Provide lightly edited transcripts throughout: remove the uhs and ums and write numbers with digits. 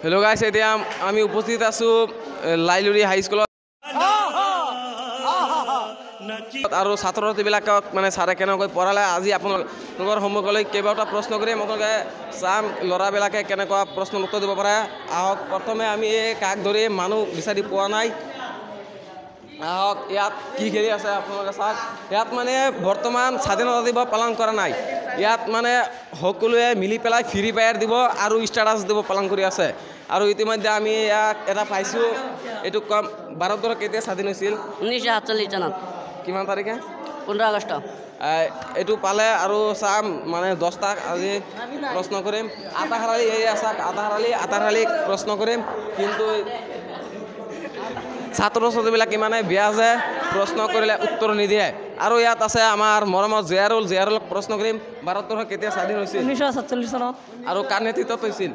Hello' গাইছ, এতিয়া আমি উপস্থিত আছোঁ লাইলুৰি হাইস্কুলত আৰু ছাত্ৰ ছাত্ৰীবিলাকক মানে ছাৰে কেনেকৈ পঢ়ালে আজি আপোনালোকৰ সন্মুখলৈ কেইবাটা প্ৰশ্ন কৰিম। আপোনালোকে চাম ল'ৰাবিলাকে কেনেকুৱা প্ৰশ্নৰ উত্তৰ দিব পাৰে। আহক, প্ৰথমে আমি এই কাক ধৰি মানুহ বিচাৰি পোৱা নাই। আহক, ইয়াত কি খেলি আছে আপোনালোকে চাওক। ইয়াত মানে বৰ্তমান স্বাধীনতা দিৱস পালন কৰা নাই। ইয়াত মানে সকলোৱে মিলি পেলাই ফ্ৰী ফায়াৰ দিব আৰু ষ্টেটাছ দিব পালন কৰি আছে। আৰু ইতিমধ্যে আমি ইয়াক এটা পাইছোঁ। এইটো কম ভাৰতৰ কেতিয়া স্বাধীন হৈছিল? 1947 চনত। কিমান তাৰিখে? 15 আগষ্ট। এইটো পালে আৰু চাম মানে 10টাক আজি প্ৰশ্ন কৰিম। আটাহাৰালি এই আছাক আটাহাৰালিক প্ৰশ্ন কৰিম, কিন্তু ছাত্ৰ ছাত্ৰীবিলাক ইমানে বেয়া যে প্ৰশ্ন কৰিলে উত্তৰ নিদিয়ে। আৰু ইয়াত আছে আমাৰ মৰমৰ জেয়াৰুলক প্ৰশ্ন কৰিম। ভাৰতৰ কেতিয়া স্বাধীন হৈছিল? 1947 চনত। আৰু কাৰ নেতৃত্বত হৈছিল?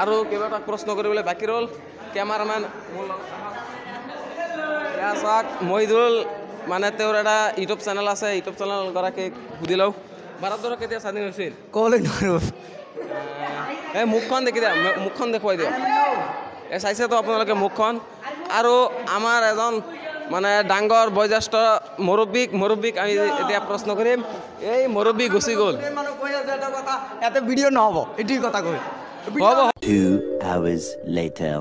আৰু কেইবাটা প্ৰশ্ন কৰিবলৈ বাকী ৰ'ল। কেমেৰামেন চাওক, মহিদুল মানে তেওঁৰ এটা ইউটিউব চেনেল আছে। ইউটিউব চেনেল গৰাকীক সুধি লওঁ, ভাৰতৰ কেতিয়া স্বাধীন হৈছিল? ক'লৈ নোৱাৰিব। এই মুখখন দেখি দিয়া, মুখখন দেখুৱাই দিয়া। এই চাইছেতো আপোনালোকে মুখখন। আৰু আমাৰ এজন মানে ডাঙৰ বয়োজ্যেষ্ঠ মুৰব্বীক আমি এতিয়া প্ৰশ্ন কৰিম। এই মুৰব্বী গুচি গ'ল। ইয়াতে ভিডিঅ' নহ'ব, এইটোৱে কথা কৈ। হ'ব। 2 hours later